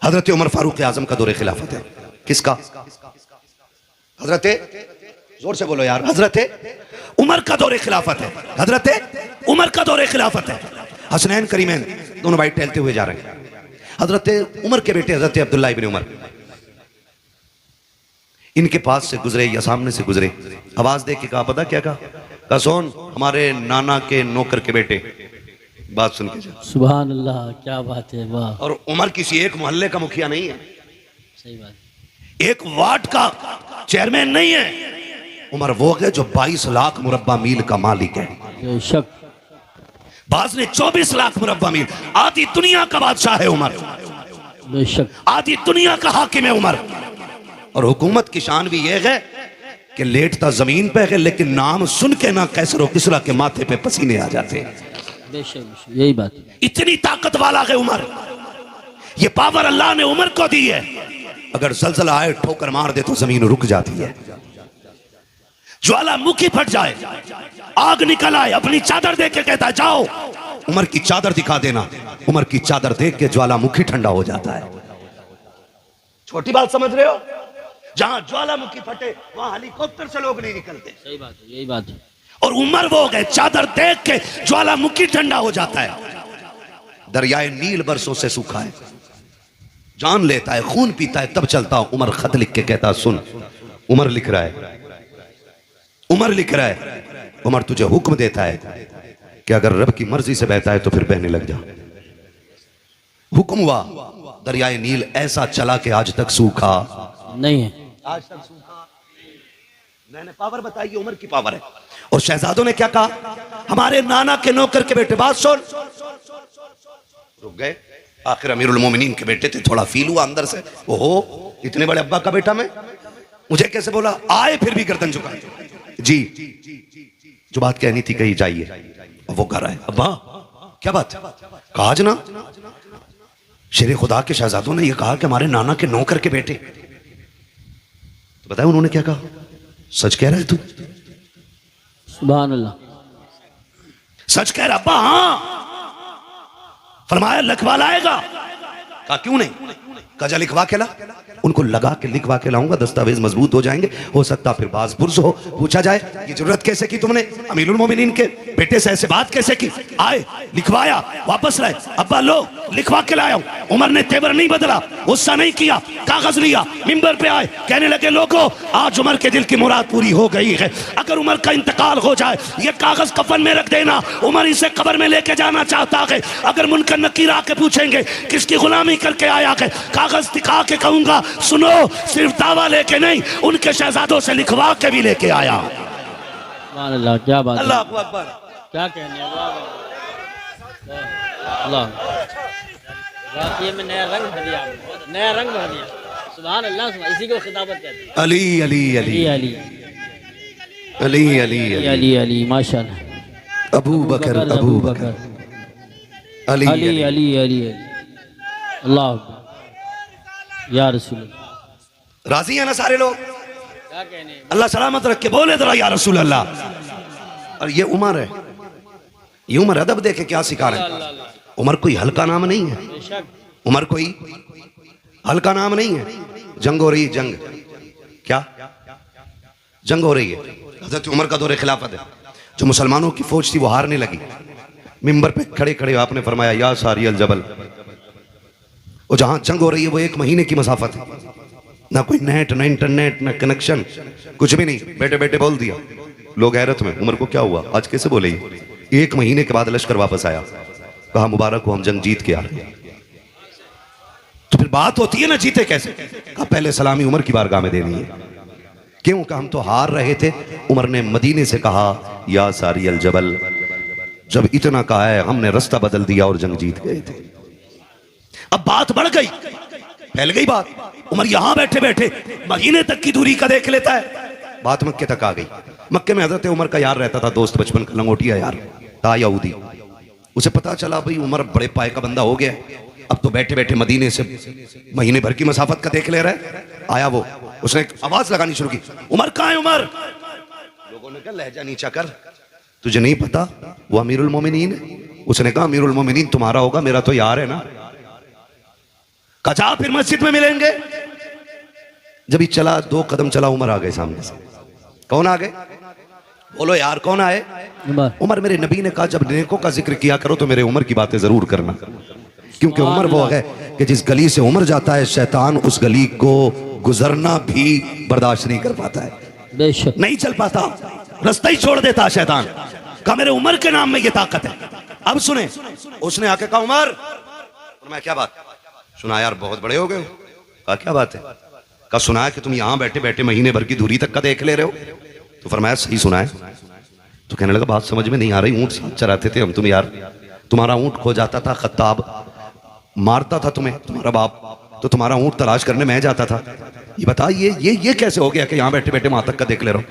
हजरत उमर फारूक आजम का दौरे खिलाफत है। किसका? हजरत, जोर से बोलो यार, हजरत उमर का दौरे खिलाफत है। हजरत उमर का दौरे खिलाफत है। हसनैन करीमैन दोनों भाई टहलते हुए जा रहे हैं। हजरत उमर के बेटे हजरत अब्दुल्ला इब्न उमर इनके पास से गुजरे या सामने से गुजरे। आवाज दे के कहा, पता क्या कहा? सोन हमारे नाना के नौकर के बेटे। बात सुन के सुभान अल्लाह, क्या बात है, वाह। और उमर किसी एक मोहल्ले का मुखिया नहीं है, सही बात, एक वार्ड का चेयरमैन नहीं है। उमर वो है जो 22 लाख मुरब्बा मील का मालिक है। बेशक। बाज ने 24 लाख मुरब्बा मील, आधी दुनिया का बादशाह है उमर, बेशक, आधी दुनिया का हाकिम है उमर। और हुकूमत की शान भी यह है कि लेटता जमीन पे है, लेकिन नाम सुन के ना कैसर किसरा के माथे पे पसीने आ जाते हैं। बेशक, यही बात। इतनी ताकत वाला है उमर, ये पावर अल्लाह ने उमर को दी है। अगर जलजला आए, ठोकर मार दे तो जमीन रुक जाती है। ज्वालामुखी फट जाए, आग निकल आए, अपनी चादर देख के कहता है जाओ उमर की चादर दिखा देना। उमर की चादर देख के ज्वालामुखी ठंडा हो जाता है। छोटी बात समझ रहे हो? जहां ज्वालामुखी फटे वहां हेलीकॉप्टर से लोग नहीं निकलते। सही बात है, यही बात है। और उमर वो गए, चादर देख के ज्वालामुखी ठंडा हो जाता है। दरियाए नील बरसों से सूखा है, जान लेता है, खून पीता है, तब चलता हूं। उमर खत लिख के कहता, सुन उमर लिख रहा है, उमर लिख रहा है, उमर तुझे हुक्म देता है कि अगर रब की मर्जी से बहता है तो फिर बहने लग जा। हुक्म हुआ, दरियाए नील ऐसा चला कि आज तक सूखा नहीं है। आज तक सूखा। मैंने पावर बताई, उमर की पावर है। और शहजादों ने क्या कहा? हमारे नाना के नौकर के बेटे। बात सुन, रुक गए। आखिर अमीरुल मोमिनीन के बेटे थे, थोड़ा फील हुआ अंदर से, ओहो इतने बड़े अब्बा का बेटा मैं, मुझे कैसे बोला? आए फिर भी गर्दन झुकाए। जी जो बात कहनी थी कही जाइए। अब वो कर रहा है, अब्बा क्या बात? कहा जना शेरे खुदा के शहजादों ने यह कहा कि हमारे नाना के नौकर के बेटे। तो बताया उन्होंने क्या कहा? सच कह रहा है तू? सुभान अल्लाह, सच कह रहा अब्बा? हाँ। फरमाया लिखवा लाएगा? कहा क्यों नहीं? कहा जा लिखवा के ला। उनको लगा के लिखवा के लाऊंगा, दस्तावेज मजबूत हो जाएंगे, हो सकता फिर बाज पुरस हो। पूछा जाए ये जरूरत कैसे की तुमने अमीरुल मोमिनीन के बेटे से, ऐसे बात कैसे की? आए, लिखवाया, वापस लाए। अब्बा लो लिखवा के लाया हूं। उमर ने तेवर नहीं बदला, गुस्सा नहीं किया, कागज लिया, मिंबर पे आए, कहने लगे लोगों आज उमर के दिल की मुराद पूरी हो गई है। अगर उमर का इंतकाल हो जाए, ये कागज कफन में रख देना, उमर इसे कब्र में लेके जाना चाहता है। अगर मुनकर नकीर आके पूछेंगे किसकी गुलामी करके आया है, कागज दिखा के कहूंगा सुनो सिर्फ दावा लेके नहीं, उनके शहजादों से लिखवा के भी लेके आया। सुभान अल्लाह, क्या बात, अल्लाह अकबर, क्या कहने, अल्लाह, वाकई में नया रंग भर दिया, नया रंग भर दिया। सुभान अल्लाह, इसी को खिताबत कहते हैं। अली अली अली अली अली अली अली अली अली माशाअल्लाह। अबू बकर अबू बकर अली अली अली अली अल्लाह या रसूल। राजी है ना सारे लोग? क्या कहने, अल्लाह सलामत रख के बोले जरा या रसूल अल्लाह। और ये उमर है, ये उमर अदब देखे क्या सिखा रहे हैं। उमर कोई हल्का नाम नहीं है, उमर कोई हल्का नाम नहीं है। जंग हो रही है, जंग क्या जंग हो रही है। हजरत उमर का दौरे खिलाफत है। जो मुसलमानों की फौज थी वो हारने लगी। मिंबर पे खड़े खड़े आपने फरमाया या सारी अल जबल। और जहां जंग हो रही है वो 1 महीने की मसाफत है, ना कोई नेट, ना इंटरनेट, ना कनेक्शन, कुछ भी नहीं। बैठे बैठे बोल दिया। लोग हैरत में, उमर को क्या हुआ आज कैसे बोले? 1 महीने के बाद लश्कर वापस आया, कहा मुबारक हो हम जंग जीत के आ रहे हैं। तो फिर बात होती है ना जीते कैसे? कहा पहले सलामी उमर की बारगाह में देनी है। क्यों? कहा हम तो हार रहे थे। उमर ने मदीने से कहा या सारी अल जबल। जब इतना कहा है हमने रास्ता बदल दिया और जंग जीत गए थे। अब बात बढ़ गई, फैल गई बात। उमर यहां बैठे बैठे महीने तक की दूरी का देख लेता है, बात मक्के तक आ गई। मक्के में हजरत उमर का यार रहता था, दोस्त बचपन का, लंगोटिया यार था यहूदी। उसे पता चला भाई उमर बड़े पाए का बंदा हो गया, अब तो बैठे बैठे मदीने से महीने भर की मसाफत का देख ले रहा है। आया वो, उसने आवाज लगानी शुरू की, उमर कहाँ है उमर? लोगों ने कहा लहजा नीचा कर, तुझे नहीं पता वो अमीरुल मोमिनीन है? उसने कहा अमीरुल मोमिनीन तुम्हारा होगा, मेरा तो यार है ना। कहा जा फिर मस्जिद में मिलेंगे। जब ही चला 2 कदम चला, उमर आ गए सामने से। कौन आ गए? बोलो यार, कौन आए? उमर। मेरे नबी ने कहा जब नेकों का जिक्र किया करो तो मेरे उमर की बातें जरूर करना, क्योंकि उमर वो है कि जिस गली से उमर जाता है शैतान उस गली को गुजरना भी बर्दाश्त नहीं कर पाता है, बेशक नहीं चल पाता, रास्ता ही छोड़ देता है शैतान। कहा मेरे उमर के नाम में ये ताकत है। अब सुने, उसने आके कहा उमर। और मैं क्या बात? सुना यार बहुत बड़े हो गए हो। कहा क्या बात है? कहा सुना है कि तुम यहां बैठे बैठे महीने भर की दूरी तक का देख ले रहे हो। तो फरमाया सही सुना है। तो कहने लगा बात समझ में नहीं आ रही, ऊंट साथ चराते थे हम तुम यार, तुम्हारा ऊंट खो जाता था, खत्ताब मारता था तुम्हें तुम्हारा बाप, तो तुम्हारा ऊंट तलाश करने मैं जाता था। ये बता ये कैसे हो गया कि यहां बैठे बैठे वहां तक का देख ले रहा हूं?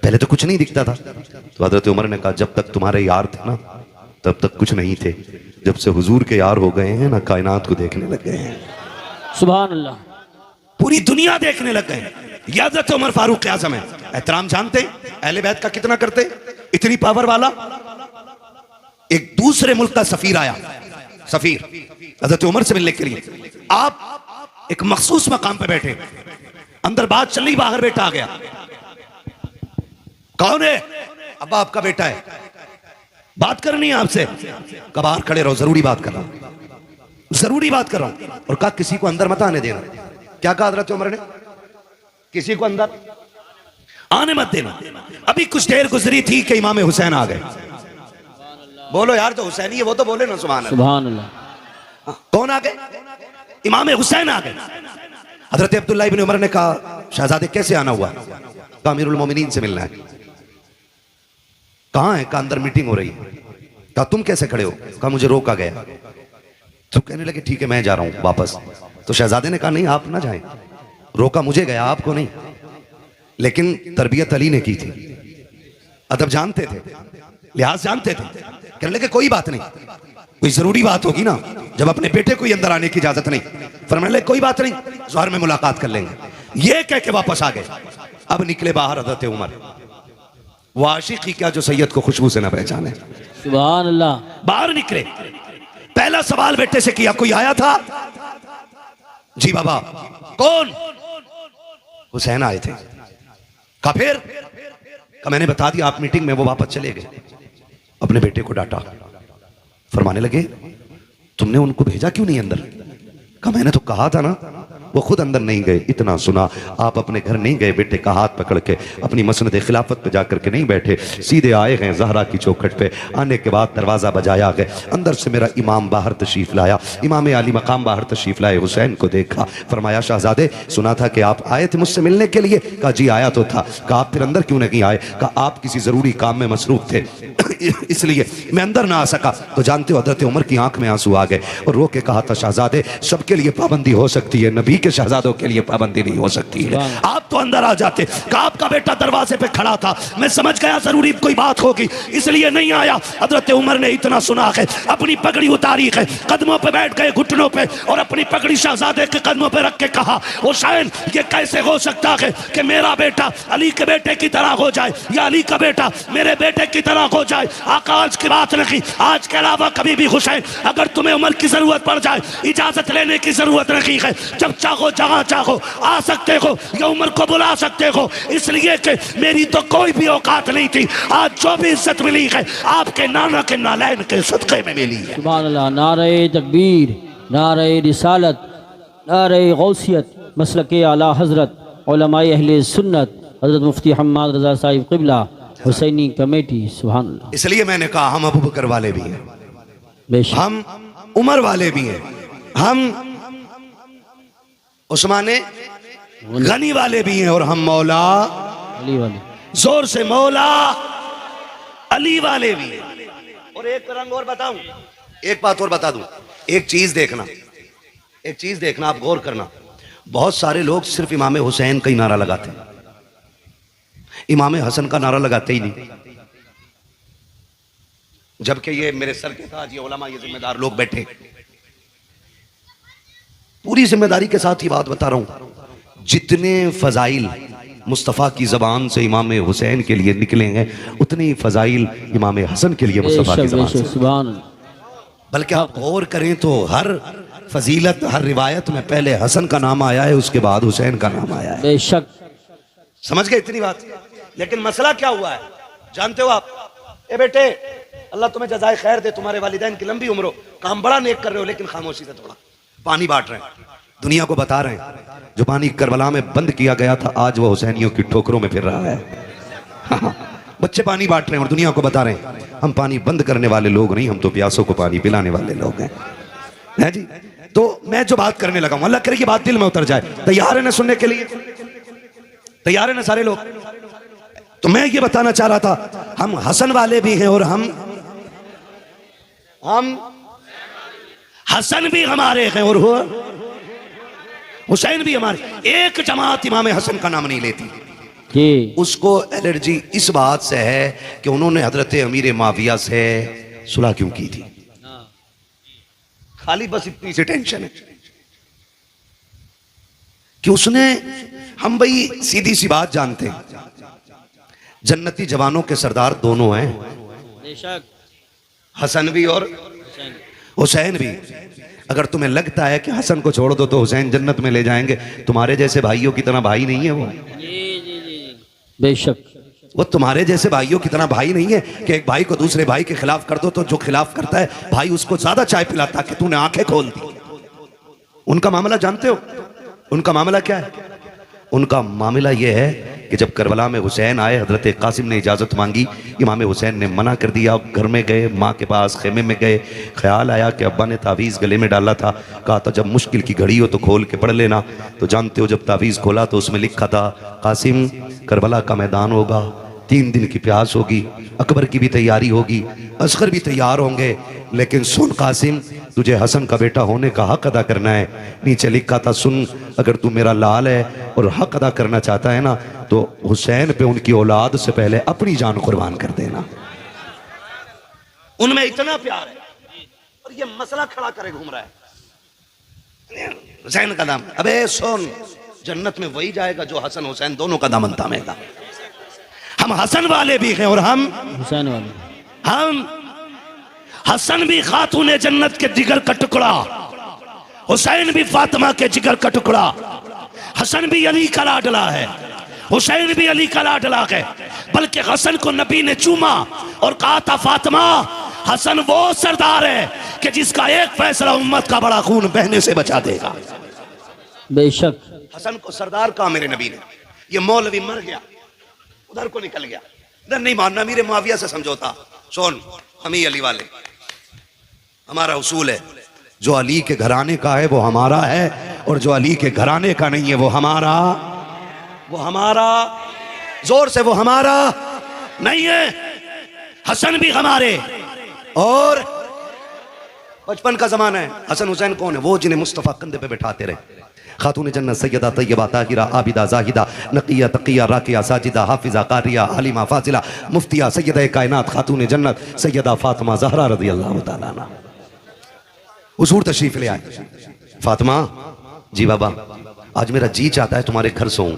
पहले तो कुछ नहीं दिखता था। तो हजरत उमर ने कहा जब तक तुम्हारे यार थे ना तब तक कुछ नहीं थे, जब से हुजूर के यार हो गए हैं ना कायनात को देखने लग गए हैं। सुभान अल्लाह, पूरी दुनिया देखने लग गए। ये हजरत उमर फारूक आज़म है। एहतराम जानते अहले बैत का कितना करते? इतनी पावर वाला। एक दूसरे मुल्क का सफीर आया, सफीर हजरत उमर से मिलने के लिए। आप एक मखसूस मकाम पे बैठे, अंदर बात चल रही, बाहर बेटा आ गया। कौन है? अब आपका बेटा है, बात करनी है आपसे। कब बाहर खड़े रहो, जरूरी बात कर रहा हूं, जरूरी बात कर रहा हूं। और कहा किसी को अंदर मत आने देना। क्या कहा हजरत उमर ने? किसी को अंदर आने मत देना। अभी कुछ देर गुजरी थी कि इमाम हुसैन आ गए। बोलो यार, जो हुसैनी है वो तो बोले ना सुभान अल्लाह। सुभान अल्लाह। कौन आ गए? इमाम हुसैन आ गए। हजरत अब्दुल्लाह इब्न उमर ने कहा शहजादे कैसे आना हुआ? कहा अमीरुल मोमिनीन से मिलना है। कहां है? कहा अंदर मीटिंग हो रही है। कहा तुम कैसे खड़े हो? कहा मुझे रोका गया। तो कहने लगे ठीक है मैं जा रहा हूं वापस। तो शहजादे ने कहा नहीं आप ना जाएं, रोका मुझे गया आपको नहीं। लेकिन तरबियत अली ने की थी, अदब जानते थे, लिहाज जानते थे। कहने लगे कोई बात नहीं, कोई जरूरी बात होगी ना, जब अपने बेटे को अंदर आने की इजाजत नहीं। फरमाने लगे कोई बात नहीं, ज़ोहर में मुलाकात कर लेंगे। ये कह के वापस आ गए। अब निकले बाहर हज़रत उमर। वो आशिक ही क्या जो सैयद को खुशबू से न पहचाने। सुभान अल्लाह। बाहर निकले, पहला सवाल बेटे से किया कोई आया था? जी बाबा। कौन? हुसैन आए थे। कहा फिर? कहा मैंने बता दिया आप मीटिंग में। वो वापस चले गए। अपने बेटे को डांटा। फरमाने लगे तुमने उनको भेजा क्यों नहीं अंदर? कहा मैंने तो कहा था ना। वो खुद अंदर नहीं गए। इतना सुना, आप अपने घर नहीं गए, बेटे का हाथ पकड़ के अपनी मसनद खिलाफत पे जाकर के नहीं बैठे, सीधे आए हैं ज़हरा की चौखट पे। आने के बाद दरवाज़ा बजाया गया, अंदर से मेरा इमाम बाहर तशरीफ़ लाया, इमाम आली मकाम बाहर तशरीफ़ लाए। हुसैन को देखा, फरमाया शहजादे सुना था कि आप आए थे मुझसे मिलने के लिए। कहा जी आया तो था। कहा आप फिर अंदर क्यों नहीं आए? कहा आप किसी ज़रूरी काम में मसरूफ़ थे इसलिए मैं अंदर ना आ सका। तो जानते हो हज़रत उमर की आंख में आंसू आ गए और रो के कहा था शहजादे सबके लिए पाबंदी हो सकती है, नबी के शहजादों के लिए पाबंदी नहीं हो सकती है। आप तो अंदर आ जाते। कहा आपका बेटा दरवाजे पे खड़ा था, मैं समझ गया जरूरी कोई बात होगी इसलिए नहीं आया। हजरत उमर ने इतना सुना है, अपनी पगड़ी उतारी है, कदमों पे बैठ गए घुटनों पे और अपनी पगड़ी शहजादे के कदमों पे रख के कहा हुसैन ये कैसे हो सकता है कि मेरा बेटा अली के बेटे की तरह हो जाए या अली का बेटा मेरे बेटे की तरह हो जाए। आका आज की बात नहीं, आज के अलावा कभी भी हुसैन अगर तुम्हें उमर की जरूरत पड़ जाए इजाजत लेने की जरूरत नहीं है। जब चाहो जहां चाहो आ सकते हो या उमर को बुला सकते हो, इसलिए कि मेरी तो कोई भी औकात नहीं थी। आज जो भी इज्जत मिली है आपके नाना के नालैन के सदक़े में मिली है। सुभान अल्लाह। नारे तकबीर, नारे रिसालत, नारे गौसियत, मसलके आला हजरत उलमाए अहले सुन्नत हजरत मुफ्ती हम्माद रज़ा साहिब क़िबला हुसैनी कमेटी। सुभान अल्लाह। इसलिए मैंने कहा हम अबू बकर वाले भी हैं, बेशक हम उमर वाले भी हैं, हम उस्माने गनी वाले भी हैं और हम मौला अली वाले, जोर से मौला अली वाले भी हैं। और एक रंग और बताऊं, एक बात और बता दूं, एक चीज देखना, एक चीज देखना, आप गौर करना। बहुत सारे लोग सिर्फ इमाम हुसैन का ही नारा लगाते हैं, इमाम हसन का नारा लगाते ही नहीं। जबकि ये मेरे सर के साथ ये उलमा, ये जिम्मेदार लोग बैठे, पूरी जिम्मेदारी के साथ ही बात बता रहा हूं। जितने फजाइल मुस्तफ़ा की जबान से इमाम हुसैन के लिए निकलेंगे उतनी फजाइल इमाम हसन के लिए मुस्तफ़ा की जबान से। सुभान। बल्कि आप गौर करें तो हर फजीलत हर रिवायत में पहले हसन का नाम आया है, उसके बाद हुसैन का नाम आया है। बेशक। समझ गए इतनी बात। लेकिन मसला क्या हुआ है जानते हो आप? ए बेटे, अल्लाह तुम्हें जज़ाए खैर दे, तुम्हारे वालिदैन की लंबी उम्र हो, काम बड़ा नेक कर रहे हो, लेकिन खामोशी से थोड़ा पानी बांट रहे हैं, दुनिया को बता रहे हैं जो पानी करबला में बंद किया गया था आज वो हुसैनियों की ठोकरों में फिर रहा है। बच्चे पानी बांट रहे हैं और दुनिया को बता रहे हैं हम पानी बंद करने वाले लोग नहीं, हम तो प्यासों को पानी पिलाने वाले लोग हैं। है जी। तो मैं जो बात करने लगा हूं, अल्लाह करे कि बात दिल में उतर जाए। तैयार है ना सुनने के लिए? तैयार है ना सारे लोग? तो मैं ये बताना चाह रहा था हम हसन वाले भी हैं और हम हसन भी हमारे हैं और हुसैन भी हमारे। एक जमात इमाम हसन का नाम नहीं लेती जी। उसको एलर्जी इस बात से है कि उन्होंने हजरत अमीर माविया से सुलह क्यों की थी। खाली बस इतनी सी टेंशन है कि उसने, हम भाई सीधी सी बात जानते हैं जन्नती जवानों के सरदार दोनों हैं, बेशक। हसन भी और हुसैन भी। अगर तुम्हें लगता है कि हसन को छोड़ दो तो हुसैन जन्नत में ले जाएंगे, तुम्हारे जैसे भाइयों की तरह भाई नहीं है वो। बेशक। वो तुम्हारे जैसे भाइयों की तरह भाई नहीं है कि एक भाई को दूसरे भाई के खिलाफ कर दो तो जो खिलाफ करता है भाई उसको ज्यादा चाय पिलाता कि तूने आंखें खोल दी। उनका मामला जानते हो? उनका मामला क्या है? उनका मामला यह है कि जब करबला में हुसैन आए, हजरत कासिम ने इजाज़त मांगी, इमाम हुसैन ने मना कर दिया। घर में गए, माँ के पास खेमे में गए, ख्याल आया कि अब्बा ने तावीज़ गले में डाला था, कहा था जब मुश्किल की घड़ी हो तो खोल के पढ़ लेना। तो जानते हो जब तावीज़ खोला तो उसमें लिखा था कासिम करबला का मैदान होगा, 3 दिन की प्यास होगी, अकबर की भी तैयारी होगी, असगर भी तैयार होंगे, लेकिन सुन कासिम तुझे हसन का बेटा होने का हक अदा करना है। नीचे लिखा था सुन, अगर तू मेरा लाल है और हक अदा करना चाहता है ना तो हुसैन पे उनकी औलाद से पहले अपनी जान कुर्बान कर देना। उनमें इतना प्यार है और ये मसला खड़ा करे घूम रहा है हुसैन का दाम। अबे सुन, जन्नत में वही जाएगा जो हसन हुसैन दोनों का दामन थामेगा। हम हसन वाले भी हैं और हम हुसैन वाले। हम हसन भी खातून जन्नत के जिगर का टुकड़ा, हुसैन भी फातिमा के जिगर का टुकड़ा। हसन भी अली का लाडला है, हुसैन भी अली का लाडला है। बल्कि हसन को नबी ने चूमा और कहा था फातिमा हसन वो सरदार है कि जिसका एक फैसला उम्मत का बड़ा खून बहने से बचा देगा। बेशक। हसन को सरदार कहा मेरे नबी ने। ये मौलवी मर गया, उधर को निकल गया, इधर नहीं मानना, मेरे मुआविया से समझौता। सुन, हम ही अली वाले, हमारा उसूल है जो अली के घराने का है वो हमारा है और जो अली के घराने का नहीं है वो हमारा जोर से वो हमारा नहीं है। हसन भी हमारे। और बचपन का जमाना है। हसन हुसैन कौन है? वो जिन्हें मुस्तफा कंधे पे बैठाते रहे। खातून जन्नत सैयदा तैयबा ताहिरा आबिदा जाहिदा नकिया तकिया राकिया साजिदा हाफिजा कारिया आलिमा फाजिला मुफ्तिया सैयदा कायनात खातून जन्नत सैयदा फातिमा ज़हरा रज़ी अल्लाह तआला अन्हा हुजूर तशरीफ ले आए। फातिमा जी बाबा, आज मेरा जी चाहता है तुम्हारे घर सोऊं।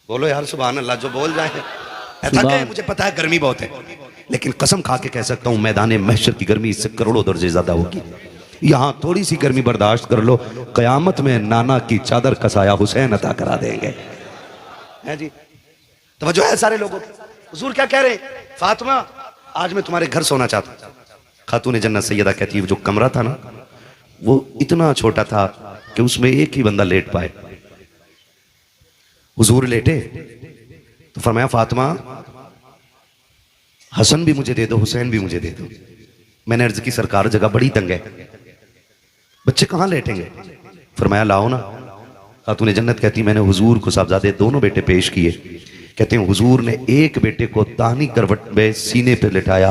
बोलो यार सुभान अल्लाह, जो बोल जाए। ऐसा क्या है? मुझे पता है गर्मी बहुत है, लेकिन कसम खा के कह सकता हूं मैदान महशर की गर्मी इससे करोड़ों दर्जे ज्यादा होगी। यहां थोड़ी सी गर्मी बर्दाश्त कर लो, कयामत में नाना की चादर का साया हुसैन अता करा देंगे। है जी, तवज्जो है सारे लोगों की। हुजूर क्या कह रहे हैं? फातिमा आज मैं तुम्हारे घर सोना चाहता हूं। खातून जन्नत सैयदा कहती है जो कमरा था ना वो इतना छोटा था कि उसमें एक ही बंदा लेट पाए। हुजूर लेटे तो फरमाया फातिमा हसन भी मुझे दे दो, हुसैन भी मुझे दे दो। मैंने अर्ज की सरकार जगह बड़ी तंग है, बच्चे कहां लेटेंगे? फरमाया लाओ ना। खातून जन्नत कहती मैंने हुजूर को साहबजादे दोनों बेटे पेश किए। कहते हैं हुजूर ने एक बेटे को दानी करवट में सीने पे लेटाया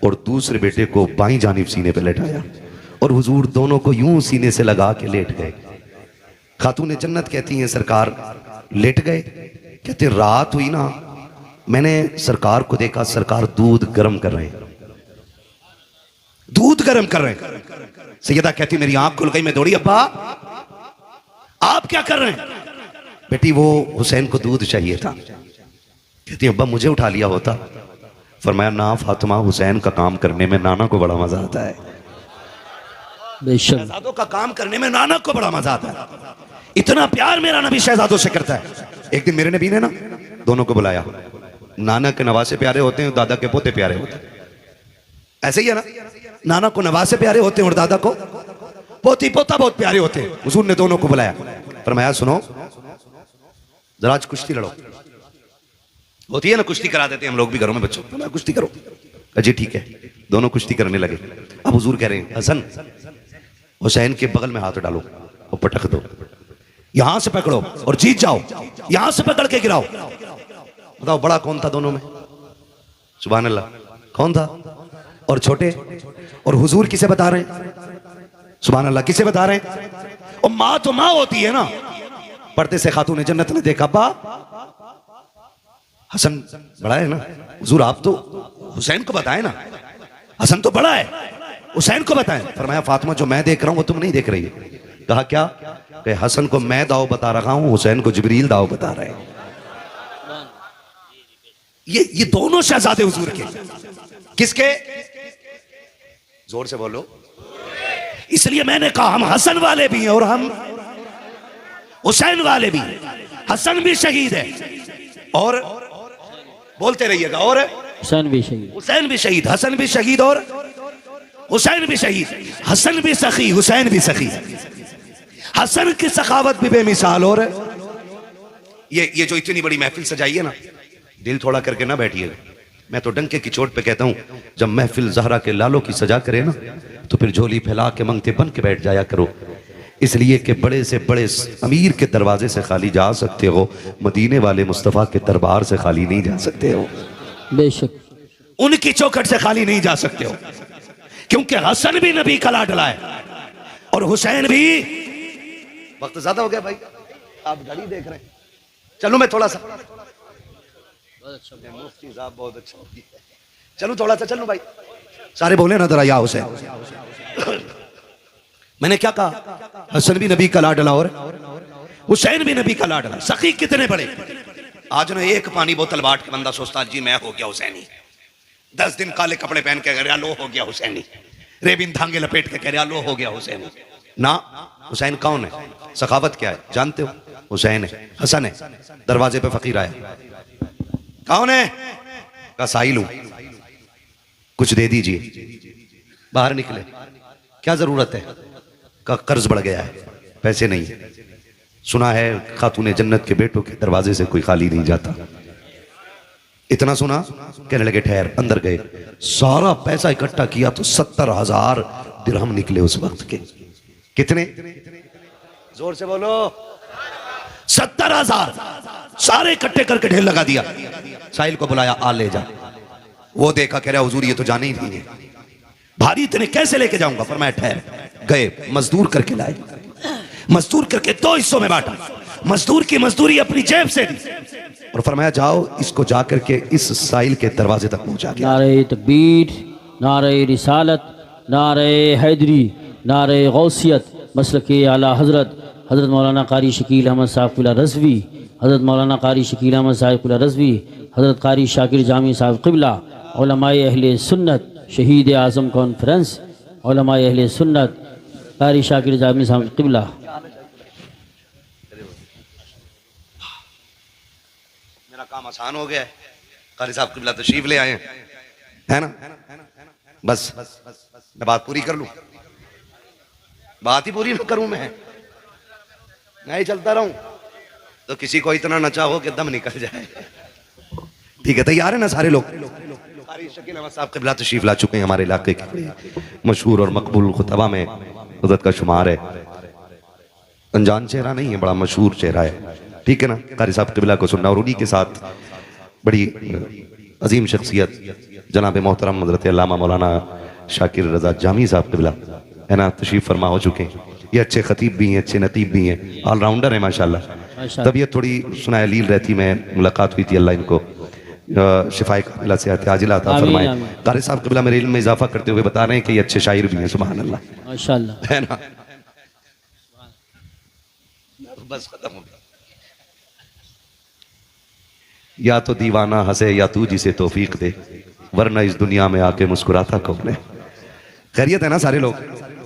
और दूसरे बेटे को बाईं जानिब सीने पे लेटाया और हुजूर दोनों को यूं सीने से लगा के लेट गए। खातून जन्नत कहती हैं सरकार लेट गए। कहते रात हुई ना, मैंने सरकार को देखा, सरकार दूध गर्म कर रहे हैं, दूध गर्म कर रहे हैं। सैयदा कहती मेरी आंख खुल गई, मैं दौड़ी, अब्बा आप क्या कर रहे हैं? बेटी वो हुसैन को दूध चाहिए था। कहती अब्बा मुझे उठा लिया होता। फरमाया ना फातिमा, हुसैन का काम करने में नाना को बड़ा मजा आता है। बेशक शहजादों का काम करने में नानक को बड़ा मजा आता है। इतना प्यार मेरा नबी शहजादों से करता है। एक दिन मेरे नबी ने ना दोनों को बुलाया। नाना के नवासे प्यारे होते हैं, दादा के पोते प्यारे होते हैं। ऐसे ही है ना, नाना को नवासे प्यारे होते हैं और दादा को पोती पोता बहुत प्यारे होते हैं। हुजूर ने दोनों को बुलाया, फरमाया सुनो जरा आज कुश्ती लड़ो। होती है ना कुश्ती करा देते हैं हम लोग भी घरों में बच्चों को, कुश्ती करो। जी ठीक है, दोनों कुश्ती करने लगे। अब हुजूर कह रहे हैं हसन हुसैन के बगल में हाथ डालो और पटक दो, यहां से पकड़ो और जीत जाओ, यहां से पकड़ के गिराओ। बताओ बड़ा कौन था दोनों में? सुभान अल्लाह, कौन था? और छोटे? और हुजूर किसे बता रहे हैं? सुभान अल्लाह, किसे बता रहे हैं? और माँ तो माँ होती है ना। पर्दे से खातून जन्नत ने देखा, बा हसन बड़ा है ना, हुजूर आप तो हुसैन को बताएं ना, हसन तो बड़ा है, हुसैन को बताएं। फरमाया फातिमा जो मैं देख रहा हूं वो तुम नहीं देख रही है। कहा क्या? कि हसन को मैं दाव बता रहा हूं, हुसैन को जिब्रील दाव बता रहे हैं। ये दोनों शहजादे हुजूर के। किसके? जोर से बोलो। इसलिए मैंने कहा हम हसन वाले भी हैं और हम हुसैन वाले भी। हसन भी शहीद है और बोलते रहिएगा, और हुसैन भी शहीद, हुसैन भी शहीद, हसन भी शहीद और हुसैन भी शहीद। हसन भी सखी, हुसैन भी सखी। हसन की सखावत भी बेमिसाल। और ये जो इतनी बड़ी महफिल सजाई है ना, दिल थोड़ा करके ना बैठिएगा। मैं तो डंके की चोट पे कहता हूं, जब महफिल ज़हरा के लालों की सजा करे ना, तो फिर झोली फैला के मंगते बन के बैठ जाया करो। इसलिए कि बड़े से बड़े अमीर के दरवाजे से खाली जा सकते हो, मदीने वाले मुस्तफ़ा के दरबार से खाली नहीं जा सकते हो। बेशक उनकी चौखट से खाली नहीं जा सकते हो, क्योंकि हसन भी नबी का लाडला है और हुसैन भी। वक्त ज्यादा हो गया भाई, आप घड़ी देख रहे हैं। चलो मैं थोड़ा सा, मुफ्ती साहब बहुत अच्छा, चलो थोड़ा सा चलो भाई, सारे बोले ना जरा या हुसैन। मैंने क्या कहा? हसन भी नबी का लाडला और हुसैन भी नबी का लाडला। सखी कितने बड़े। आज ना एक पानी बोतल बांट के बंदा सोचता जी मैं हो गया हुसैनी। 10 दिन काले कपड़े पहन के कह रहा लो हो गया हुसैनी। रेबिन धांगे लपेट के कह रहा लो हो गया हुसैनी। ना, हुसैन कौन है? सखावत क्या है जानते हो? हुसैन है, हसन है। दरवाजे पे फकीर आया, कौन है? का साहिल हूं, कुछ दे दीजिए। बाहर निकले, क्या जरूरत है? का कर्ज बढ़ गया है, पैसे नहीं है। सुना है खातूने जन्नत के बेटों के दरवाजे से कोई खाली नहीं जाता। इतना सुना, कहने लगे ठहर। अंदर गए, सारा पैसा इकट्ठा किया तो 70,000 दिरहम निकले उस वक्त के। कितने? जोर से बोलो। 70,000 सारे इकट्ठे करके ढेर लगा दिया। साहिल को बुलाया, आ ले जा। वो देखा, कह रहा हुजूर ये तो जाने ही नहीं है, भारी इतने कैसे लेके जाऊंगा? फरमाया ठहर। गए, मजदूर करके लाए, मजदूर करके 2 हिस्सों में बांटा। मजदूर की मजदूरी अपनी जेब से दी और फरमाया जाओ इसको जाकर के इस साहिल के दरवाजे तक पहुंचा के। नारे तकबीर, नारे रिसालत, नारे हैदरी, नारे गौसियत, मसलके आला हज़रत हज़रत मौलाना कारी शकील अहमद साहब क़िबला रज़वी, हज़रत मौलाना कारी शकील अहमद साहब क़िबला रज़वी, हज़रत कारी शाकिर जामी साहब क़िबला, उलमाए अहले सुन्नत, शहीद आज़म कॉन्फ्रेंस, उलमाए अहले सुन्नत, कारी शाकिर जामी साहब क़िबला। मेरा काम आसान हो गया है, कारी साहब क़िबला तशरीफ ले आए हैं, है ना? बस मैं बात पूरी कर लूं। बात ही पूरी ना करूं मैं नहीं चलता रहूं तो किसी को इतना नचा हो कि दम निकल जाए। ठीक है, तैयार है ना सारे लोग? शकील अहमद साहब क़िबला तशरीफ ला चुके हैं। हमारे इलाके के मशहूर और मकबूल खुतबा में हज़रत का शुमार है। अनजान चेहरा नहीं है, बड़ा मशहूर चेहरा है। ठीक है ना? कारी साहब क़िबला को सुनना। और उन्हीं के साथ बड़ी अजीम शख्सियत जनाब मोहतरम हज़रत अल्लामा मौलाना शाकिर रज़ा जामी साहब क़िबला, है ना, तशरीफ फरमा हो चुके हैं। ये अच्छे खतीब भी हैं, अच्छे नतीब भी हैं, ऑलराउंडर है माशाल्लाह। तबीयत थोड़ी सुनाया लील रहती, मैं मुलाकात हुई थी, अल्लाह इनको शिफाए कामिला सेहत आजिला अता फरमाए। कारी साहब क़िबला मेरे इल्म में इजाफा करते हुए बता रहे हैं कि ये अच्छे शायर भी हैं, सुभान अल्लाह, माशाल्लाह, है ना? बस खत्म हो गया। या तो दीवाना हंसे या तू जिसे तौफीक दे, वरना इस दुनिया में आके मुस्कुराता कौन है। खैरियत है ना सारे लोग?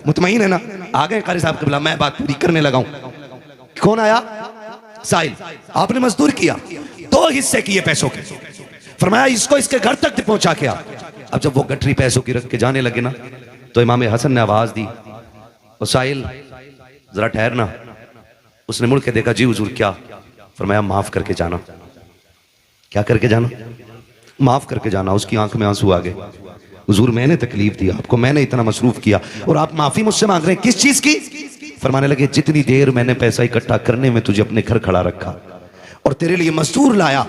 मुतमईन है ना? आ गए कारी साहब क़िबला, मैं बात पूरी करने लगा हूं। कौन आया? साहिल। आपने मजदूर किया, 2 हिस्से किए पैसों के, फरमाया इसको इसके घर तक पहुंचा के आ। अब जब वो गठरी पैसों की रख के जाने लगे ना, तो इमाम हसन ने आवाज दी, और साहिल जरा ठहरना। उसने मुड़ के देखा, जी हुजूर क्या? फरमाया माफ करके जाना। क्या करके जाना? माफ करके जाना। उसकी आंख में आंसू आ गए। हुजूर मैंने तकलीफ दी आपको, मैंने इतना मसरूफ किया, और आप माफी मुझसे मांग रहे हैं, किस चीज की? फरमाने लगे जितनी देर मैंने पैसा इकट्ठा करने में तुझे अपने घर खड़ा रखा और तेरे लिए मजदूर लाया,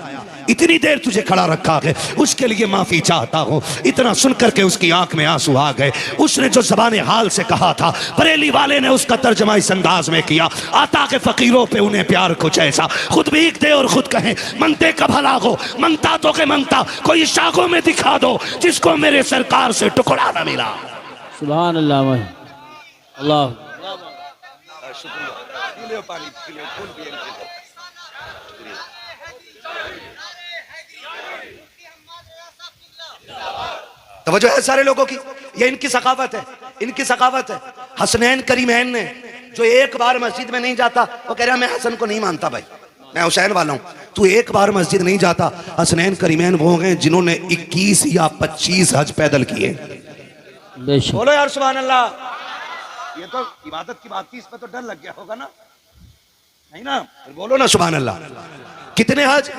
इतनी देर तुझे खड़ा रखा है, उसके लिए माफी चाहता हूं। इतना सुन करके उसकी आंख में आंसू आ गए। उसने जो ज़बान हाल से कहा था, बरेली वाले ने उसका तर्जमा इस अंदाज में किया, आता के फकीरों पे उन्हें प्यार कुछ ऐसा, खुद भीख दे और खुद कहें मनते का भला हो, मनता तो के मनता, कोई शाखों में दिखा दो जिसको मेरे सरकार से टुकड़ा न मिला। सुभान अल्लाह। अल्लाह तवज्जो है सारे लोगों की? ये इनकी सखावत है, इनकी सखावत है। हसनैन करीमैन ने, जो एक बार मस्जिद में नहीं जाता, वो कह रहा मैं हसन को नहीं मानता भाई, मैं हुसैन वाला हूं। तू एक बार मस्जिद नहीं जाता। हसनैन करीमैन वो हैं जिन्होंने 21 या 25 हज पैदल किए। बोलो यार सुभान अल्लाह। ये तो इबादत की बात थी, इस पर तो डर लग गया होगा ना, नहीं ना? बोलो ना सुभान अल्लाह। कितने हज?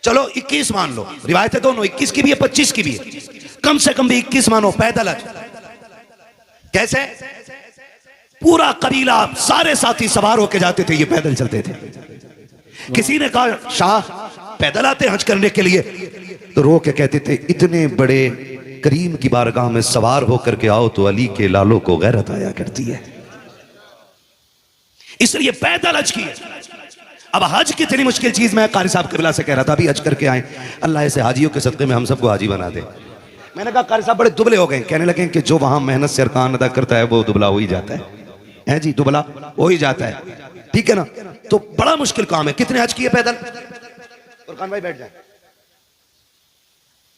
चलो 21 मान लो, रिवायतें दोनों 21 की भी है 25 की भी है, कम से कम भी 21 मानो। पैदल हज कैसे? पूरा कबीला, सारे साथी सवार होके जाते थे, ये पैदल चलते थे। किसी ने कहा शाह पैदल आते हज करने के लिए, तो रो के कहते थे इतने बड़े करीम की बारगाह में सवार होकर के आओ तो अली के लालों को गैरत आया करती है, इसलिए पैदल हज की। अब हज कितनी मुश्किल चीज, मैं कारी साहब क़िबला से कह रहा था अभी हज करके आए, अल्लाह ऐसे हाजियों के सदक़े में हम सबको हाजी बना दे। मैंने कहा कारी साहब बड़े दुबले हो गए। कहने लगे कि जो वहां मेहनत से अरकान अदा करता है वो दुबला हो ही जाता है जी, दुबला हो ही जाता है, ठीक है ना? तो बड़ा मुश्किल काम है। कितने हज किए पैदल? फुरकान भाई बैठ जाए।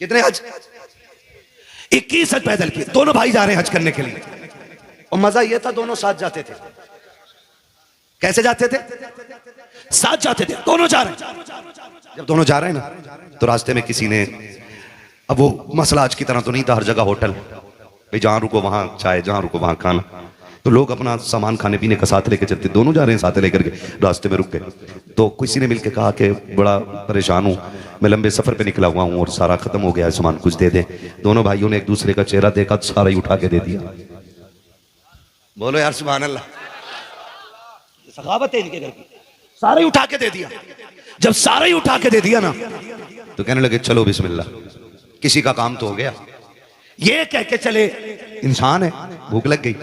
कितने हज? 21 हज पैदल किए। दोनों भाई जा रहे हैं हज करने के लिए, और मजा यह था दोनों साथ जाते थे। कैसे जाते थे? साथ जाते थे, दोनों जा रहे हैं। जब दोनों जा रहे हैं ना, तो रास्ते में किसी ने, अब वो मसला आज की तरह तो नहीं था हर जगह होटल, भाई जहां रुको वहां चाय, जहां रुको वहां खाना, तो लोग अपना सामान खाने पीने का साथ लेके चलते। दोनों जा रहे हैं साथ लेकर के, रास्ते में रुक गए, तो किसी ने मिलकर कहा कि बड़ा परेशान हूं, मैं लंबे सफर पे निकला हुआ हूं और सारा खत्म हो गया है सामान, कुछ दे दे। दोनों भाइयों ने एक दूसरे का चेहरा देखा तो सारा ही उठा के दे दिया। बोलो यार सुभान अल्लाह। सखावत है इनके घर की, सारे ही उठा के दे दिया। जब सारे ही उठा के दे दिया ना, तो कहने लगे चलो बिस्मिल्लाह, किसी का काम तो हो गया। ये कह के चले, इंसान है, भूख लग गई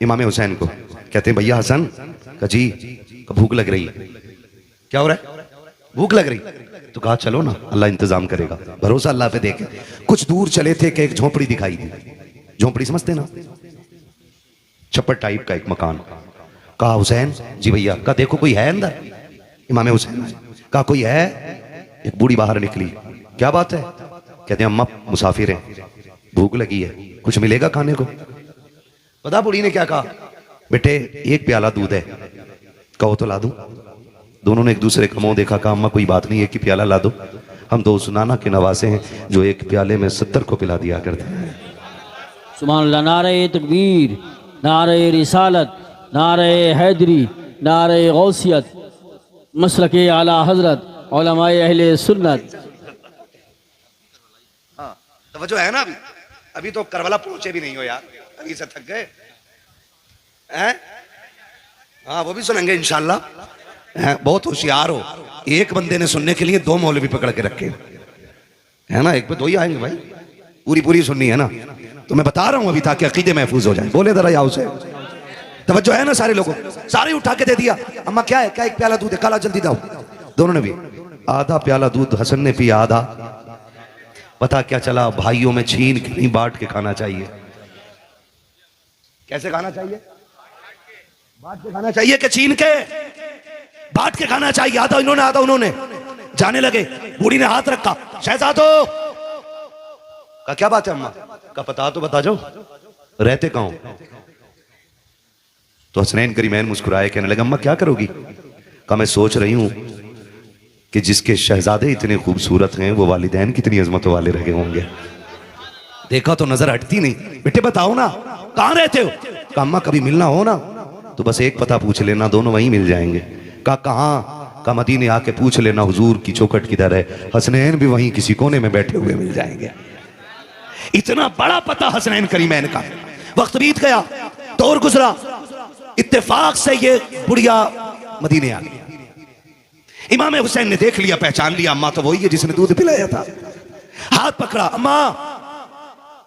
इमाम हुसैन को। कहते हैं भैया हसन का जी भूख लग रही है। क्या हो रहा है? भूख लग रही। तो कहा चलो ना, अल्लाह इंतजाम करेगा, भरोसा अल्लाह पे देखे। कुछ दूर चले थे कि एक झोपड़ी दिखाई दी। झोपड़ी समझते ना, छप्पर टाइप का एक मकान। कहा हुसैन जी भैया, का देखो कोई है अंदर? इमाम हुसैन कहा कोई है? एक बूढ़ी बाहर निकली। क्या बात है? कहते हैं अम्मा मुसाफिर हैं, भूख लगी है, कुछ मिलेगा खाने को? पता बूढ़ी ने क्या कहा? बेटे एक प्याला दूध है, कहो तो ला दूं। दोनों ने एक दूसरे का मुंह देखा, कहा अम्मा कोई बात नहीं, एक ही प्याला ला दो, हम दो सुनाना के नवासे हैं जो एक प्याले में 70 को पिला दिया करते हैं। सुभान अल्लाह। नारे तकबीर, नारे रिसालत, नारे हैदरी, नारे गौसियत, मसलके आला हजरत, उलमाए अहले सुन्नत। हाँ तवज्जो है ना? अभी तो करबला पहुंचे भी नहीं हो यार, अभी से थक गए हैं। हाँ वो भी सुनेंगे इंशाल्लाह। बहुत होशियार हो, एक बंदे ने सुनने के लिए 2 मौलवी पकड़ के रखे है ना, एक पे 2 ही आएंगे भाई, पूरी सुननी है ना। तो मैं बता रहा हूं अभी ताकि अकीदे महफूज हो जाए। बोले जरा याओ से तवज्जो है ना सारे लोगों? सारे उठा के दे दिया। अम्मा क्या है? क्या एक प्याला दूध है, काला जल्दी दाओ। दोनों ने भी आधा प्याला दूध, हसन ने पिया आधा। पता क्या चला? भाइयों में छीन के नहीं, बांट के खाना चाहिए। कैसे खाना चाहिए? बांट के खाना चाहिए कि छीन के? बांट के खाना चाहिए। आधा इन्होंने आधा उन्होंने। जाने लगे, बूढ़ी ने हाथ रखा, शहजादो का क्या बात है? अम्मा का पता तो बता जाओ। रहते कहाँ हो? तो हसनैन करीमैन मुस्कुराए, कहने लगा अम्मा क्या करोगी? कहा मैं सोच रही हूं कि जिसके शहजादे इतने खूबसूरत हैं वो वालिदैन कितनी अजमतों वाले रहे होंगे। देखा तो नजर हटती नहीं। बेटे बताओ ना कहाँ रहते हो? कहा अम्मा कभी मिलना हो ना तो बस एक पता पूछ लेना, दोनों वहीं मिल जाएंगे। कहा कहाँ? का मदीने आके पूछ लेना हुजूर की चौखट किधर है, हसनैन भी वहीं किसी कोने में बैठे हुए मिल जाएंगे। इतना बड़ा पता हसनैन करीमैन का। वक्त बीत गया, दौर गुजरा, इत्तेफाक से ये बुढ़िया मदीने आ गई। इमाम हुसैन ने देख लिया, पहचान लिया, अम्मा तो वही है जिसने दूध पिलाया था। हाथ पकड़ा, अम्मा।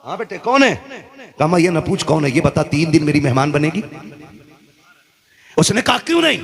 हाँ बेटे कौन है? कहा अम्मा ये न पूछ कौन है, ये बता 3 दिन मेरी मेहमान बनेगी? उसने कहा क्यों नहीं?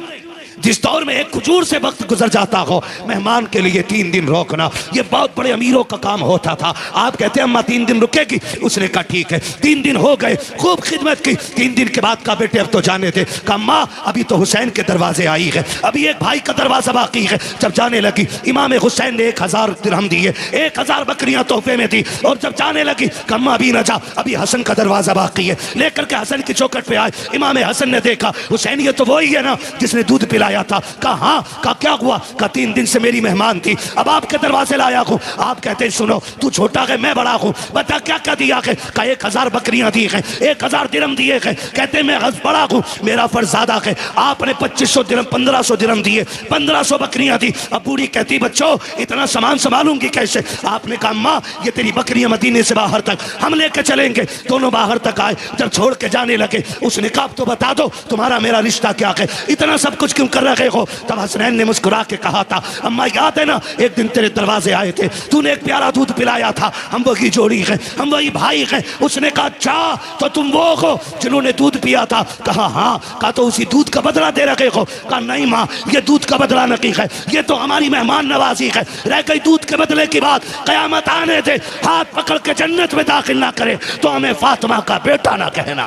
जिस दौर में एक खजूर से वक्त गुजर जाता हो, मेहमान के लिए 3 दिन रोकना ये बहुत बड़े अमीरों का काम होता था। आप कहते हैं अम्मा 3 दिन रुकेगी? उसने कहा ठीक है। 3 दिन हो गए, खूब खिदमत की। 3 दिन के बाद कहा बेटे अब तो जाने थे। कहा अम्मा अभी तो हुसैन के दरवाजे आई है, अभी एक भाई का दरवाजा बाकी है। जब जाने लगी इमाम हुसैन ने 1000 दिरहम दिए, 1000 बकरियां तोहफे में दी। और जब जाने लगी कहा अम्मा अभी न जा, अभी हसन का दरवाजा बाकी है। लेकर के हसन की चौखट पे आए। इमाम हसन ने देखा हुसैन ये तो वही है ना जिसने दूध पिलाया था। कहा हाँ। कहा क्या हुआ? कहा 3 दिन से मेरी मेहमान थी, अब आपके दरवाजे लाया हूं। आप कहते हैं सुनो तू छोटा है मैं बड़ा हूं, बता क्या क्या दिया है? कहा 1000 बकरियां दी हैं, 1000 दिरहम दिए हैं। कहते मैं बड़ा हूं, मेरा फर्ज ज्यादा है। आपने 2500 दिरहम 1500 दिरहम दिए, 1500 बकरियां दी। अब बूढ़ी कहती बच्चों इतना सामान संभालूंगी कैसे? आपने कहा अम्मा ये तेरी बकरियां मदीने से बाहर तक हम लेके चलेंगे। दोनों बाहर तक आए। जब छोड़ के जाने लगे उसने कहा अब तो बता दो तुम्हारा मेरा रिश्ता क्या है, इतना सब कुछ क्यों कर रहे हो? तब हसनैन ने मुस्कुरा के कहा था अम्मा याद है ना एक दिन तेरे दरवाजे आए थे, तूने एक प्यारा दूध पिलाया था, हम वही जोड़ी हैं, हम वही भाई हैं। उसने कहा अच्छा तो तुम वो हो जिन्होंने दूध पिया था? कहा हाँ। कहा तो उसी दूध का बदला दे रखे हो? कहा नहीं माँ ये दूध का बदला नहीं है, ये तो हमारी मेहमान नवाजी है। रह गई दूध के बदले की बात, कयामत आने दे हाथ पकड़ के जन्नत में दाखिल ना करे तो हमें फातिमा का बेटा ना कहना।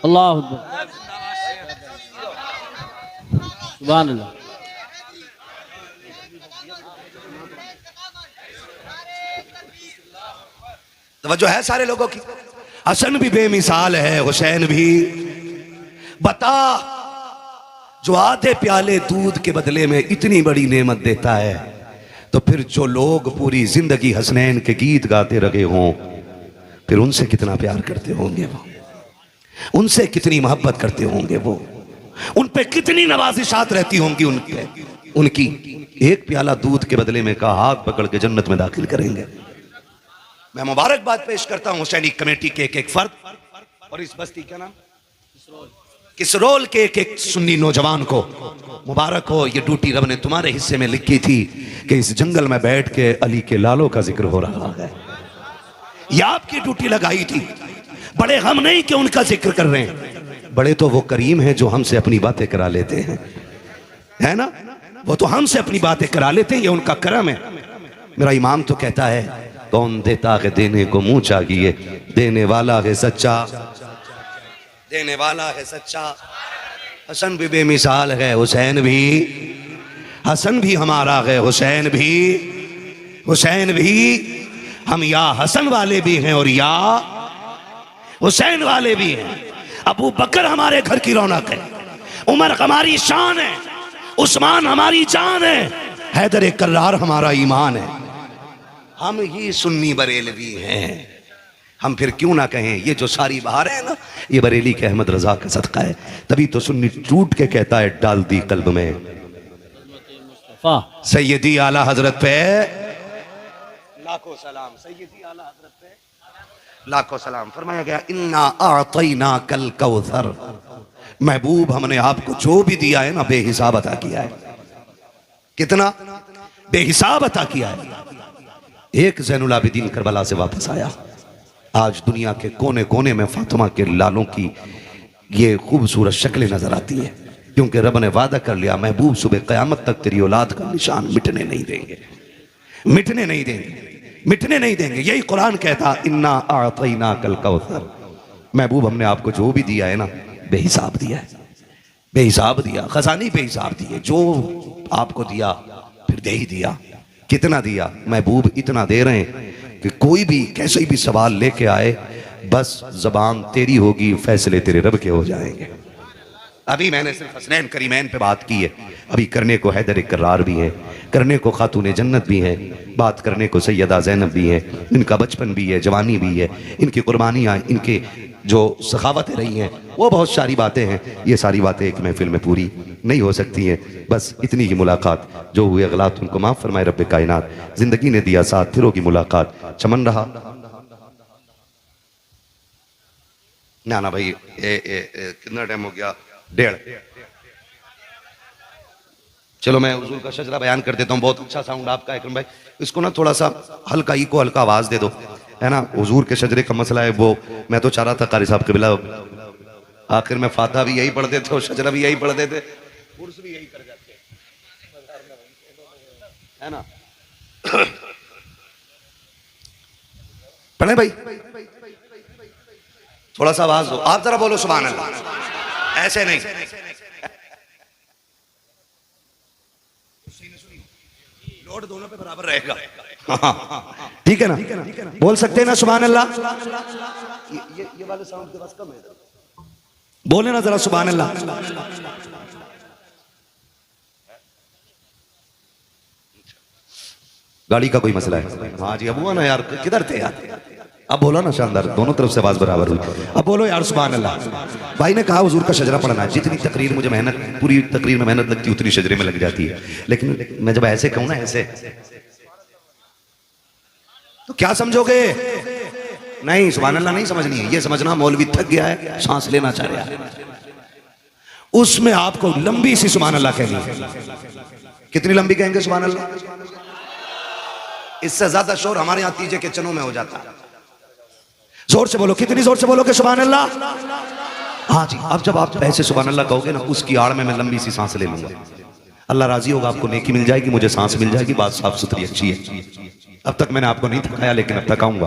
अल्लाह सुभान अल्लाह। तवज्जो है सारे लोगों की। हसन भी बेमिसाल है, हुसैन भी। बता जो आधे प्याले दूध के बदले में इतनी बड़ी नेमत देता है तो फिर जो लोग पूरी जिंदगी हसनैन के गीत गाते रहे हों फिर उनसे कितना प्यार करते होंगे वो, उनसे कितनी मोहब्बत करते होंगे वो, उन पे कितनी नवाजिशात रहती होंगी उनकी। एक प्याला दूध के बदले में कहा हाथ पकड़ के जन्नत में दाखिल करेंगे। मैं मुबारकबाद पेश करता हूं हुसैनी कमेटी के एक फर्द और इस बस्ती का नाम किसरोल के एक सुन्नी नौजवान को मुबारक हो। ये ड्यूटी रब ने तुम्हारे हिस्से में लिखी थी कि इस जंगल में बैठ के अली के लालों का जिक्र हो रहा है। यह आपकी ड्यूटी लगाई थी। बड़े हम नहीं कि उनका जिक्र कर रहे हैं, बड़े तो वो करीम हैं जो हमसे अपनी बातें करा लेते हैं, है ना? वो तो हमसे अपनी बातें करा लेते हैं, ये उनका करम है। मेरा इमाम तो कहता है कौन देता है देने को मुंह चाहिए, देने वाला है सच्चा, देने वाला है सच्चा। हसन भी बेमिसाल है, हुसैन भी, हसन भी हमारा है, हुसैन भी, हुसैन भी। हम या हसन वाले भी हैं और या हुसैन वाले भी हैं। अबू बकर हमारे घर की रौनक है, उमर हमारी शान है, उस्मान हमारी जान है, हैदर कर्रार हमारा ईमान है। हम ही सुन्नी बरेलवी हैं। हम फिर क्यों ना कहें ये जो सारी बहार है ना ये बरेली के अहमद रजा का सदका है। तभी तो सुन्नी टूट के कहता है डाल दी कल्ब में सैयदी आला हजरत पे लाखों सलाम, सैयदी आला हजरत पे लाखों सलाम। फरमाया गया इन्ना आतैना कल कौसर, महबूब हमने आपको जो भी दिया है ना बेहिसाब अता किया है। कितना बेहिसाब अता किया है। एक ज़ैनुल आबिदीन करबला से वापस आया, आज दुनिया के कोने कोने में फातिमा के लालों की ये खूबसूरत शक्लें नजर आती है, क्योंकि रब ने वादा कर लिया महबूब सुबह क़यामत तक तेरी औलाद का निशान मिटने नहीं देंगे, मिटने नहीं देंगे, मिटने नहीं देंगे। यही कुरान कहता इन्ना आतैना कल कौसर, महबूब हमने आपको जो भी दिया है ना बेहिसाब दिया है, बेहिसाब दिया, खजानी बेहिसाब दिए। जो आपको दिया फिर दे ही दिया। कितना दिया? महबूब इतना दे रहे हैं कि कोई भी कैसे भी सवाल लेके आए बस जबान तेरी होगी, फैसले तेरे रब के हो जाएंगे। अभी मैंने सिर्फ हसनैन करीमैन पे बात की है, अभी करने को हैदर करार भी है, करने को खातून जन्नत भी है, बात करने को सैयदा ज़ैनब भी है, इनका बचपन भी है, जवानी भी है, इनकी कुर्बानियाँ, इनके जो सखावतें रही हैं, वो बहुत सारी बातें हैं। ये सारी बातें एक महफिल में पूरी नहीं हो सकती हैं। बस इतनी ही मुलाकात, जो हुए गलत उनको माफ़ फरमाए रब्बे कायनात। ज़िंदगी ने दिया साथ, फिर होगी मुलाकात। चमन रहा ना ना भाई, कितना टाइम हो गया? 1:30। चलो मैं हुजूर का शजरा बयान कर देता हूँ। बहुत अच्छा साउंड आपका है भाई, इसको ना थोड़ा सा हल्का इको, हल्का आवाज दे दो, है ना। हुजूर के शजरे का मसला है वो, मैं तो चाह रहा था कारी साहब के बिला आखिर में फाता भी यही पढ़ देते और शजरा भी यही पढ़ देते, उर्स भी यही कर जाते, है ना। पढ़े भाई, थोड़ा सा आवाज दो, आप जरा बोलो सुभान अल्लाह, ऐसे नहीं। लोड दोनों पे बराबर रहेगा, ठीक है ना, बोल सकते हैं ना सुभान अल्लाह। ये वाले साउंड के पास कम है, बोले ना जरा सुभान अल्लाह। गाड़ी का कोई मसला है? हाँ जी, अब हुआ ना यार, किधर थे यार? अब बोलो ना, शानदार, दोनों तरफ से आवाज बराबर हुई। अब बोलो यार सुभान अल्लाह। भाई ने कहा हुजूर का शजरा पढ़ना है। जितनी तकरीर मुझे मेहनत, पूरी तकरीर में मेहनत लगती है, उतनी शजरे में लग जाती है। लेकिन मैं जब ऐसे कहूं ना, ऐसे, तो क्या समझोगे? नहीं, सुभान अल्लाह नहीं समझनी है। ये समझना मौलवी थक गया है, सांस लेना चाह रहा है, उसमें आपको लंबी सी सुभान अल्लाह कहनी है। कितनी लंबी कहेंगे सुभान अल्लाह? इससे ज्यादा शोर हमारे यहाँ तीजे के चनों में हो जाता है। जोर से बोलो, कितनी जोर से बोलोगे सुभान अल्लाह? हाँ जी। अब जब आप ऐसे सुभान अल्लाह कहोगे ना, उसकी आड़ में मैं लंबी सी सांस ले लूंगा, अल्लाह राजी होगा, आपको नेकी मिल जाएगी, मुझे सांस मिल जाएगी, बात साफ सुथरी अच्छी है। अब तक मैंने आपको नहीं थकाया, लेकिन अब थकाऊंगा,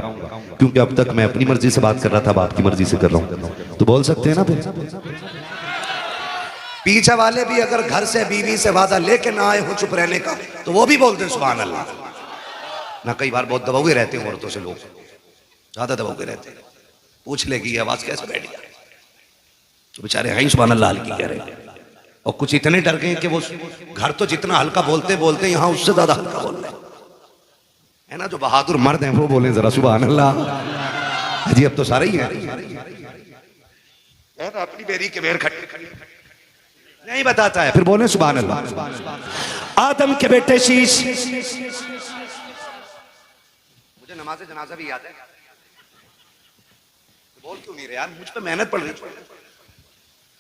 क्योंकि अब तक मैं अपनी मर्जी से बात कर रहा था, अब आपकी मर्जी से कर रहा हूं। तो बोल सकते हैं ना फिर? पीछे वाले भी अगर घर से बीवी से वादा लेके ना आए हो चुप रहने का, तो वो भी बोलते हैं सुभान अल्लाह ना। कई बार बहुत दबाए रहते हैं औरतों से, लोग ज्यादा दबाए रहते हैं, पूछ लेगी आवाज कैसे बैठ गया, तो बेचारे हैं सुभान अल्लाह हल्की कह रहे हैं। और कुछ इतने डर गए कि वो घर तो जितना हल्का बोलते बोलते यहाँ उससे ज्यादा हल्का बोल रहे है ना। जो बहादुर मर्द हैं वो बोले जरा सुभान अल्लाह। जी अब तो सारे ही हैं, अपनी बेरी के बेर खट्टे नहीं बताता है, फिर बोले सुभान अल्लाह। आदम के बेटे शीश, मुझे नमाज़े जनाजा भी याद है, बोल क्यों नहीं रहे यार, मुझ पे मेहनत पड़ रही।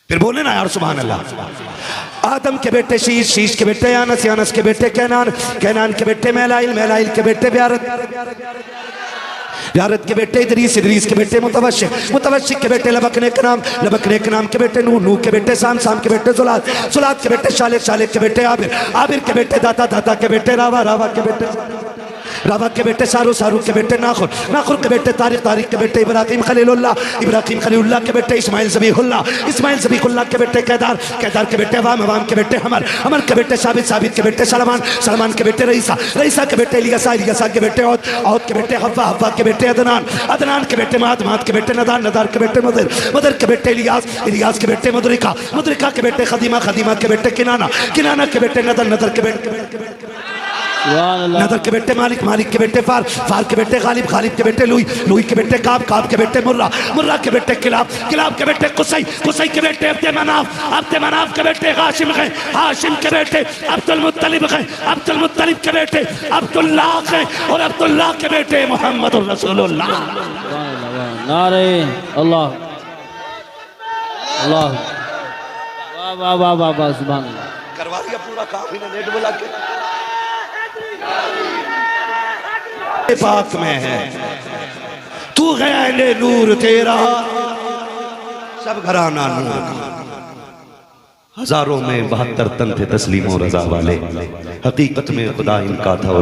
फिर बोले ना यार सुभान अल्लाह। आदम के बेटे शीश, शीश के बेटे यानस, यानस के बेटे कैनान, कैनान के बेटे मैलाइल, मैलाइल के बेटे ब्यारत, ब्यारत के बेटे इदरीस, इदरीस के बेटे मुतवश्शिक, मुतवश्शिक के बेटे लबकने के नाम, लबकने के नाम के बेटे नूह, नूह के बेटे साम, साम के बेटे जुलात, जुलात के बेटे शालिक, शालिक के बेटे आबिर, आबिर के बेटे दाता, दाता के बेटे रावा, रावा के बेटे रावा के बेटे सारू, सारू के बेटे नाखुर, नाखुर के बेटे तारिक, तारिक के बेटे इब्राहिम खलीलुल्लाह, इब्राहिम खलीलुल्लाह के बेटे इस्माइल ज़बीहुल्लाह, इस्माइल ज़बीहुल्लाह के बेटे केदार, केदार के बेटे अवाम, अवाम के बेटे हमर, हमर के बेटे साबित, साबित के बेटे सलमान, सलमान के बेटे रईसा, रईसा के बेटे इलियासा, इलियासा के बेटे औद, औद के बेटे हव्वा, हव्वा के बेटे अदनान, अदनान के बेटे माद, माद के बेटे नदार, नदार के बेटे मदर, मदर के बेटे इलियास, इलियास के बेटे मदरिका, मदरिका के बेटे खदीमा, खदीमा के बेटे किनाना, किनाना के बेटे नदर, नदर के बेटे नदर के बेटे मालिक, मालिक के बेटे फार, फार के बेटे गालिब, गालिब के बेटे लुई, लुई के बेटे काब, काब के बेटे मुर्रा, मुर्रा के बेटे किलाब, किलाब के बेटे कुसई, कुसई के बेटे अब्दे मनाफ, अब्दे मनाफ के बेटे हाशिम गए, हाशिम के बेटे अब्दुल मुत्तलिब गए, अब्दुल मुत्तलिब के बेटे अब्दुल्लाह गए, और अब्दुल्लाह के बेटे मोहम्मद रसूलुल्लाह। नारे अल्लाह अल्लाह, वाह वाह वाह वाह वाह, सुभान अल्लाह। करवा दिया पूरा काम इन्हें, नेट बुला के पाक में है तू गया ले नूर तेरा, सब घराना नूर, हजारों में 72 तन थे तस्लीम और रजा वाले, हकीकत में खुदा इनका था और